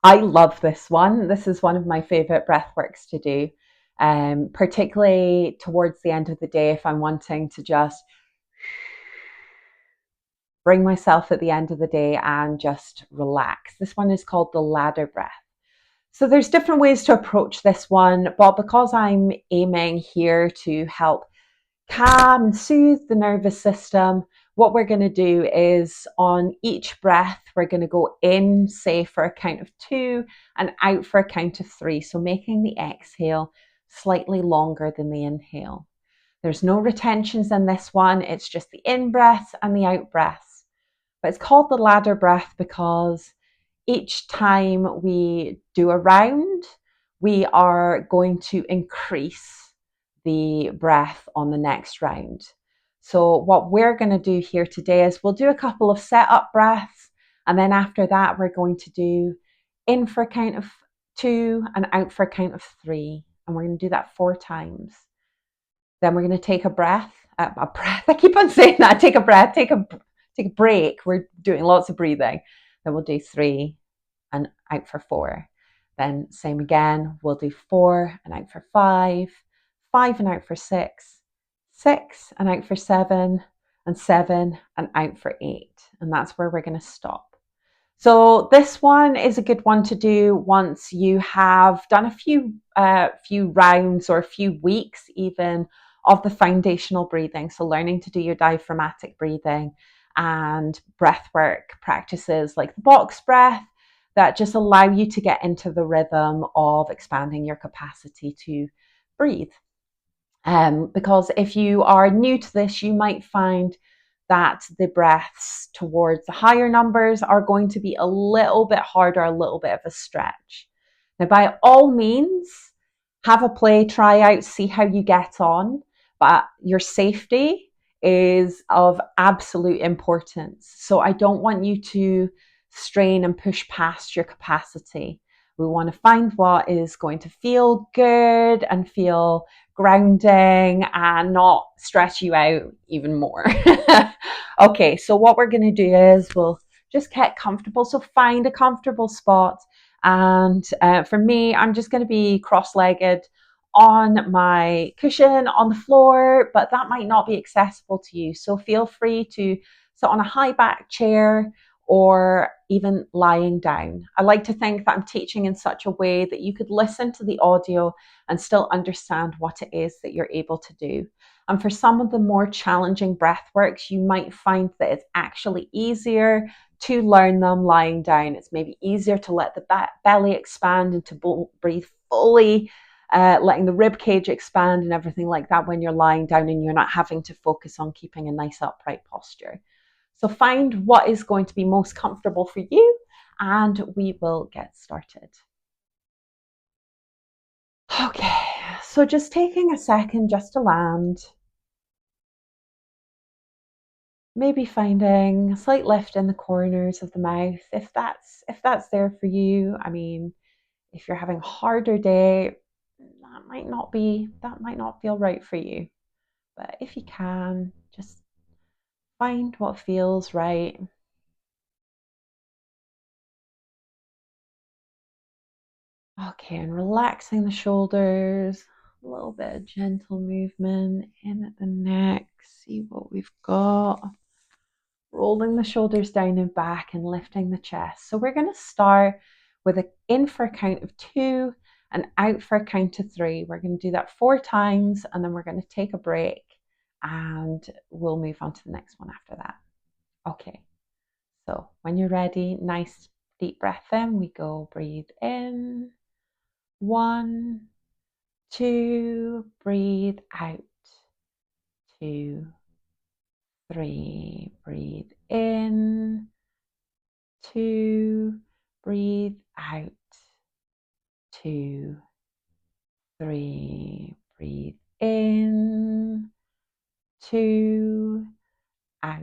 I love this one. This is one of my favorite breath works to do, particularly towards the end of the day if I'm wanting to just bring myself at the end of the day and just relax. This one is called the ladder breath. So there's different ways to approach this one, but because I'm aiming here to help calm and soothe the nervous system, what we're going to do is on each breath, we're going to go in, say, for a count of 2 and out for a count of 3. So making the exhale slightly longer than the inhale. There's no retentions in this one. It's just the in breaths and the out breaths. But it's called the ladder breath because each time we do a round, we are going to increase the breath on the next round. So what we're going to do here today is we'll do a couple of setup breaths, and then after that we're going to do in for a count of 2 and out for a count of 3, and we're going to do that 4 times. Then we're going to take a breath. I keep on saying that. Take a breath. Take a break. We're doing lots of breathing. Then we'll do 3 and out for 4. Then same again. We'll do 4 and out for 5, 5 and out for 6, 6 and out for 7, and 7 and out for 8. And that's where we're going to stop. So this one is a good one to do once you have done a few rounds or a few weeks even of the foundational breathing. So learning to do your diaphragmatic breathing and breath work practices like the box breath that just allow you to get into the rhythm of expanding your capacity to breathe. Because if you are new to this, you might find that the breaths towards the higher numbers are going to be a little bit harder, a little bit of a stretch. Now, by all means, have a play, try out, see how you get on, but your safety is of absolute importance. So I don't want you to strain and push past your capacity. We want to find what is going to feel good and feel grounding and not stress you out even more. Okay, so what we're going to do is we'll just get comfortable. So find a comfortable spot. And for me, I'm just going to be cross-legged on my cushion on the floor, but that might not be accessible to you. So feel free to sit on a high back chair or even lying down. I like to think that I'm teaching in such a way that you could listen to the audio and still understand what it is that you're able to do. And for some of the more challenging breath works, you might find that it's actually easier to learn them lying down. It's maybe easier to let the belly expand and to breathe fully, letting the rib cage expand and everything like that when you're lying down and you're not having to focus on keeping a nice upright posture. So find what is going to be most comfortable for you and we will get started. Okay, so just taking a second just to land. Maybe finding a slight lift in the corners of the mouth if that's there for you. I mean, if you're having a harder day, that might not feel right for you. But if you can, just find what feels right. Okay, and relaxing the shoulders, a little bit of gentle movement in at the neck. See what we've got. Rolling the shoulders down and back and lifting the chest. So we're going to start with an in for a count of 2 and out for a count of 3. We're going to do that 4 times and then we're going to take a break and we'll move on to the next one after that. Okay, so when you're ready, nice deep breath in. We go breathe in. 1, 2, breathe out. 2, 3, breathe in. 2, breathe out. 2, 3, breathe in. 2, out.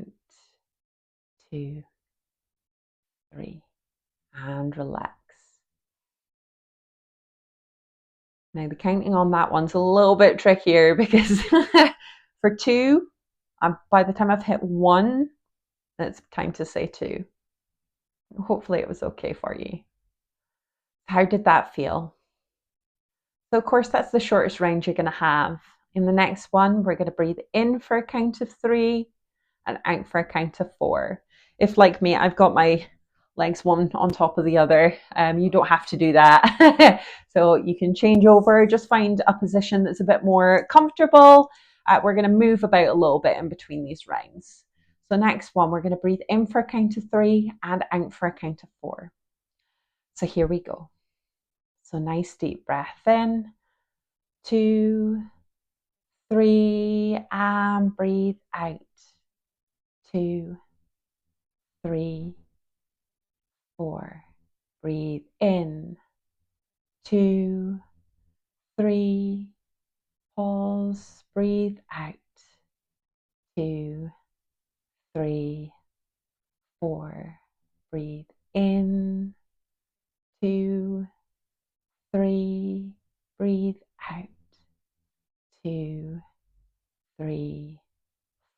2, 3, and relax. Now the counting on that one's a little bit trickier because for 2, by the time I've hit 1, it's time to say 2. Hopefully it was okay for you. How did that feel? So, of course, that's the shortest round you're going to have. In the next one, we're going to breathe in for a count of 3 and out for a count of 4. If, like me, I've got my legs one on top of the other, you don't have to do that. So you can change over, just find a position that's a bit more comfortable. We're going to move about a little bit in between these rounds. So next one, we're going to breathe in for a count of 3 and out for a count of 4. So here we go. So nice deep breath in, 2, 3, and breathe out, 2, 3, 4. Breathe in, 2, 3, pause, breathe out, 2, 3, 4. Breathe in, 2, 3, breathe out, 2, 3,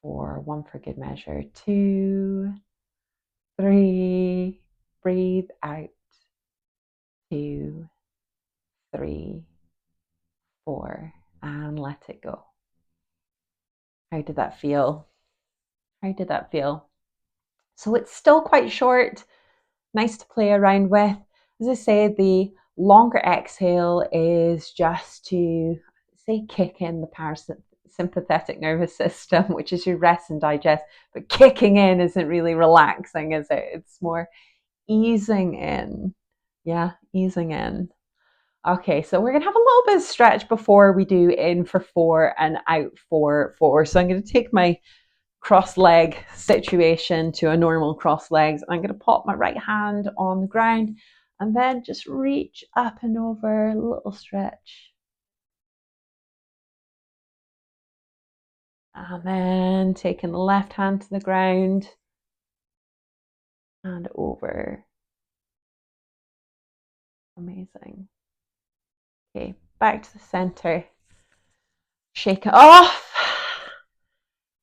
4. One for good measure, 2, 3, breathe out, 2, 3, 4, and let it go. How did that feel? How did that feel? So it's still quite short, nice to play around with. As I said, the longer exhale is just to say kick in the parasympathetic nervous system, which is your rest and digest, but kicking in isn't really relaxing, is it? It's more easing in. Yeah, easing in. Okay, so we're gonna have a little bit of stretch before we do in for 4 and out for 4. So I'm gonna take my cross leg situation to a normal cross legs. I'm going to pop my right hand on the ground and then just reach up and over, a little stretch. And then taking the left hand to the ground and over. Amazing. Okay, back to the center. Shake it off.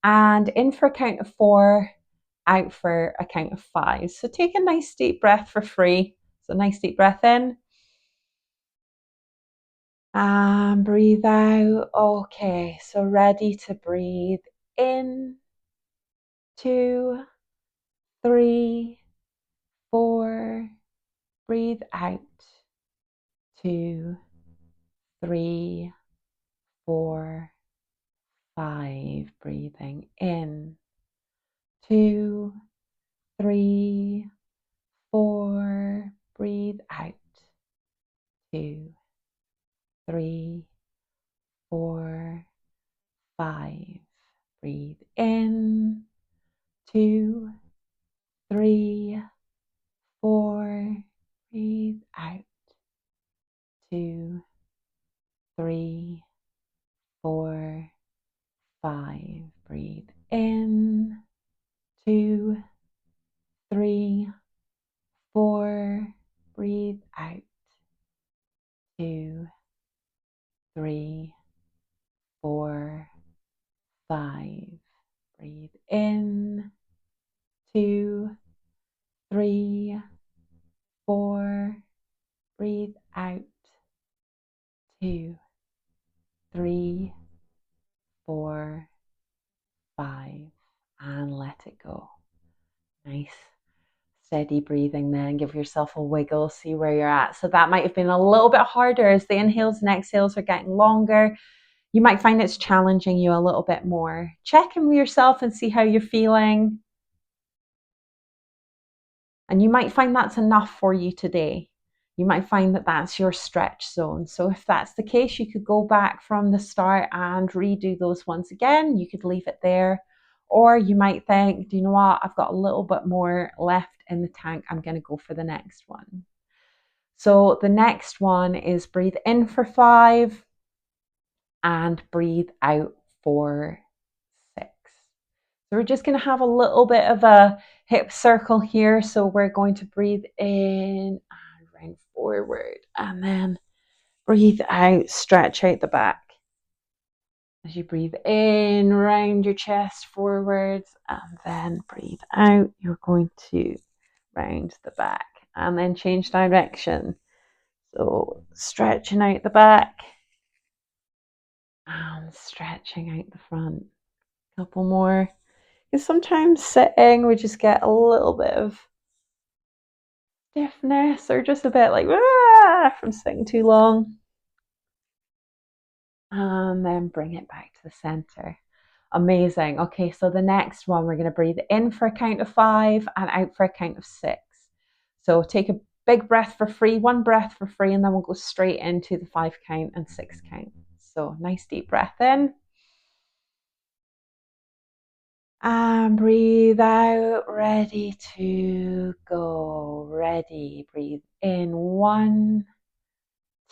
And in for a count of 4, out for a count of 5. So take a nice deep breath for free. So nice deep breath in. And breathe out. Okay, so ready to breathe in. 2, 3, 4. Breathe out. 2, 3, 4, 5. Breathing in. 2, 3, 4. Breathe out. 2, 3, 4, 5. Breathe in. 2, 3, 4. Breathe out. 2, 3, 4, 5. Breathe in. 2, 3, 4. Breathe out. 2, 3, 4, 5. Breathe in. 2, 3, 4. Breathe out. 2, 3, 4, 5. And let it go. Nice. Steady breathing then. Give yourself a wiggle, see where you're at. So that might have been a little bit harder as the inhales and exhales are getting longer. You might find it's challenging you a little bit more. Check in with yourself and see how you're feeling. And you might find that's enough for you today. You might find that that's your stretch zone. So if that's the case, you could go back from the start and redo those once again. You could leave it there. Or you might think, do you know what? I've got a little bit more left in the tank. I'm going to go for the next one. So the next one is breathe in for 5 and breathe out for 6. So we're just going to have a little bit of a hip circle here. So we're going to breathe in and round forward and then breathe out, stretch out the back. As you breathe in, round your chest forwards and then breathe out, you're going to round the back and then change direction. So stretching out the back and stretching out the front. Couple more. Because sometimes sitting we just get a little bit of stiffness or just a bit like from sitting too long. And then bring it back to the center. Amazing. Okay, so the next one, we're going to breathe in for a count of 5 and out for a count of 6. So take a big breath for free, one breath for free, and then we'll go straight into the 5 count and 6 count. So nice deep breath in. And breathe out, ready to go. Ready. Breathe in 1,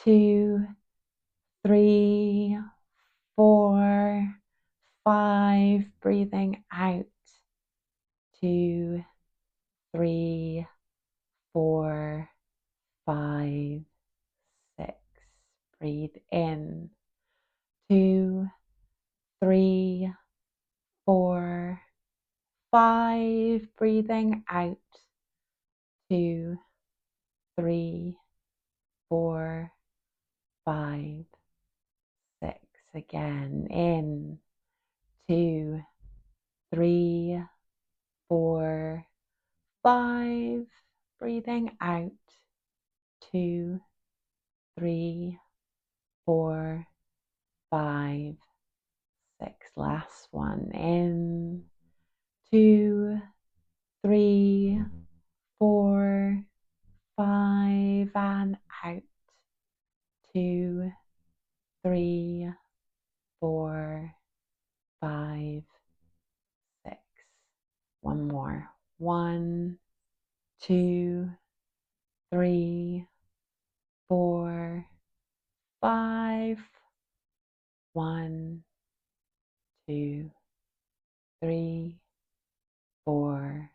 2, 3, 4, 5. Breathing out. 2, 3, 4, 5, 6. Breathe in. 2, 3, 4, 5. Breathing out. 2, 3, 4, 5, 6. Again. In. 2, 3, 4, 5. Breathing out. 2, 3, 4, 5, 6. Last one. In. 2, 3, 4, 5, and out. 2, 3, 4, 5, 6. One more. 1, 2, 3, 4, 5. 1, 2, 3, 4,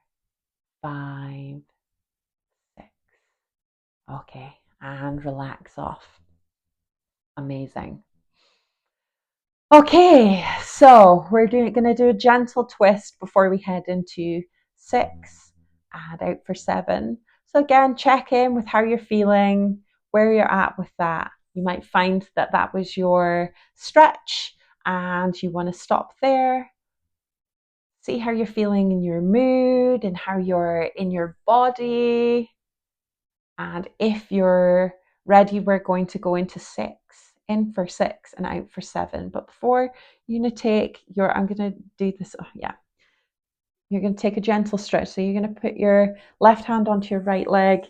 5, 6. Okay, and relax off. Amazing. Okay, so we're going to do a gentle twist before we head into 6 and out for 7. So again, check in with how you're feeling, where you're at with that. You might find that that was your stretch and you want to stop there. See how you're feeling in your mood and how you're in your body. And if you're ready, we're going to go into 6, in for 6 and out for 7. But before you're going to take your, I'm going to do this, you're going to take a gentle stretch. So you're going to put your left hand onto your right leg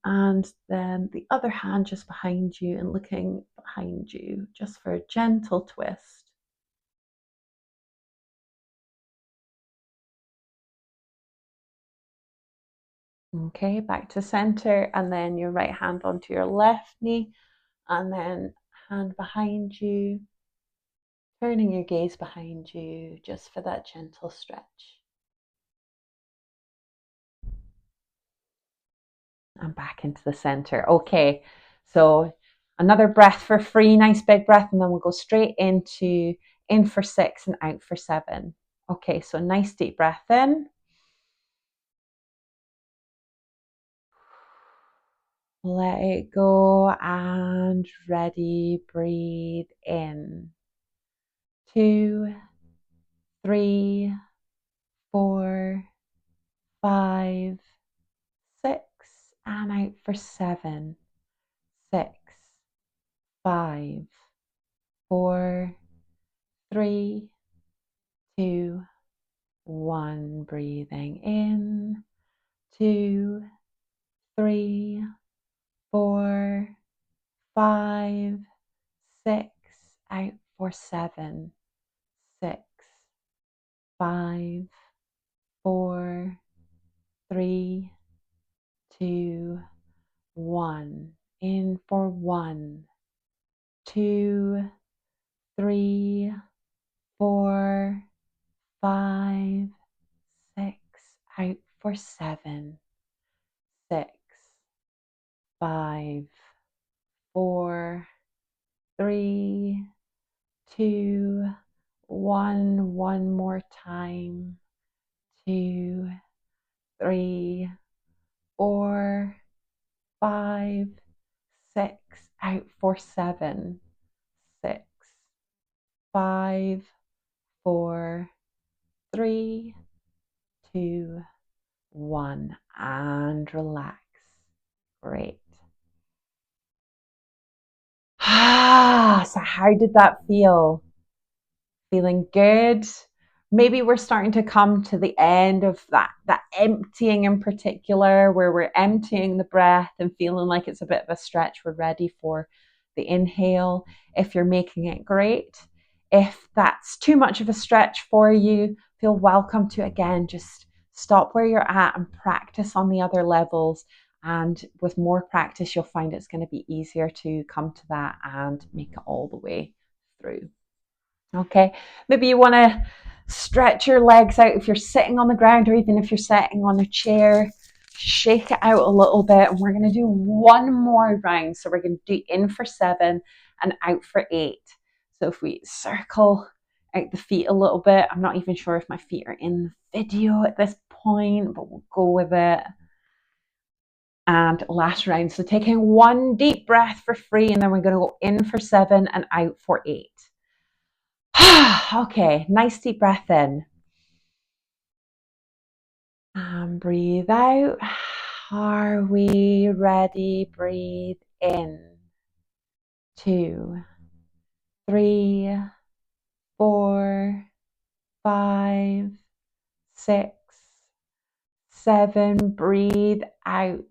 and then the other hand just behind you and looking behind you just for a gentle twist. Okay, back to center, and then your right hand onto your left knee, and then hand behind you, turning your gaze behind you just for that gentle stretch. And back into the center. Okay, so another breath for free, nice big breath, and then we'll go straight into in for 6 and out for 7. Okay, so nice deep breath in. Let it go and ready, breathe in. 2, 3, 4, 5, 6, and out for 7. 6, 5, 4, 3, 2, 1. Breathing in. 2, 3, 4, 5, 6. Out for 7. 6, 5, 4, 3, 2, 1. In for 1, 2, 3, 4, 5, 6. Out for 7. 6, 5, 4, 3, 2, 1. One more time. 2, 3, 4, 5, 6, out for 7, 6, 5, 4, 3, 2, 1, and relax. Great. So how did that feel? Feeling good? Maybe we're starting to come to the end of that emptying in particular, where we're emptying the breath and feeling like it's a bit of a stretch. We're ready for the inhale. If you're making it, great. If that's too much of a stretch for you, feel welcome to, again, just stop where you're at and practice on the other levels. And with more practice, you'll find it's going to be easier to come to that and make it all the way through. Okay, maybe you want to stretch your legs out if you're sitting on the ground, or even if you're sitting on a chair, shake it out a little bit. And we're going to do one more round. So we're going to do in for 7 and out for 8. So if we circle out the feet a little bit, I'm not even sure if my feet are in the video at this point, but we'll go with it. And last round. So taking one deep breath for free, and then we're going to go in for 7 and out for 8. Okay, nice deep breath in. And breathe out. Are we ready? Breathe in. 2, 3, 4, 5, 6, 7. Breathe out.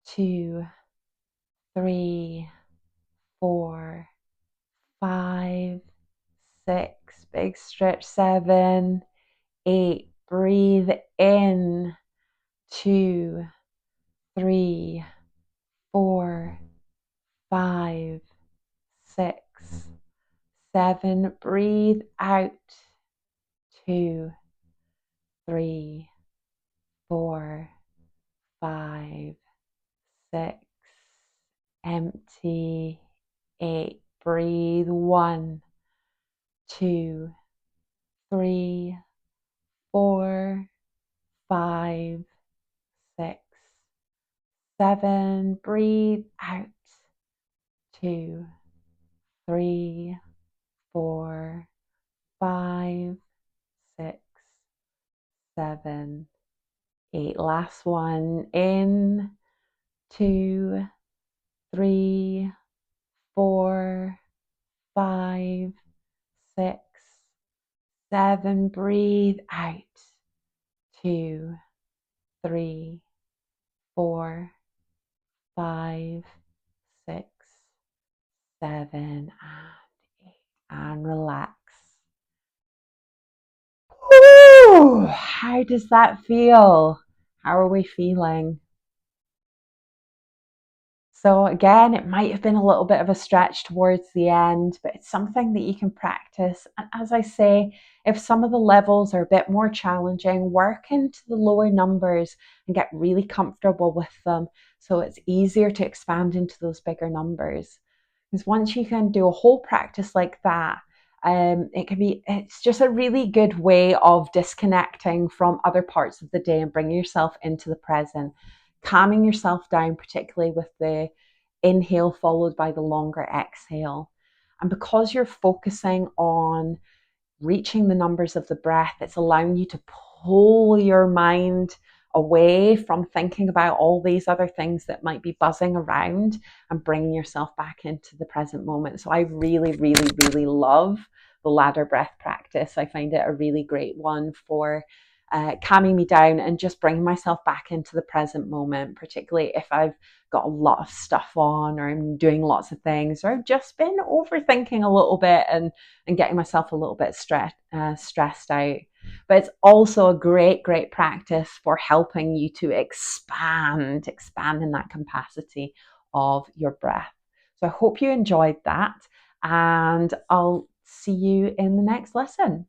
2, 3, 4, 5, 6. Big stretch. 7, 8. Breathe in. 2, 3, 4, 5, 6, 7. Breathe out. 2, 3, 4, 5, 6. Empty. 8. Breathe. 1, 2, 3, 4, 5, 6, 7. Breathe out. 2, 3, 4, 5, 6, 7, 8. Last one. In. 2, 3, 4, 5, 6, 7. Breathe out. 2, 3, 4, 5, 6, 7, and 8. And relax. Woo! How does that feel? How are we feeling? So again, it might have been a little bit of a stretch towards the end, but it's something that you can practice. And as I say, if some of the levels are a bit more challenging, work into the lower numbers and get really comfortable with them, so it's easier to expand into those bigger numbers. Because once you can do a whole practice like that, it's just a really good way of disconnecting from other parts of the day and bringing yourself into the present, calming yourself down, particularly with the inhale followed by the longer exhale. And because you're focusing on reaching the numbers of the breath, it's allowing you to pull your mind away from thinking about all these other things that might be buzzing around and bringing yourself back into the present moment. So I really, really, really love the ladder breath practice. I find it a really great one for calming me down and just bringing myself back into the present moment, particularly if I've got a lot of stuff on, or I'm doing lots of things, or I've just been overthinking a little bit and getting myself a little bit stressed out. But it's also a great practice for helping you to expand in that capacity of your breath. So I hope you enjoyed that, and I'll see you in the next lesson.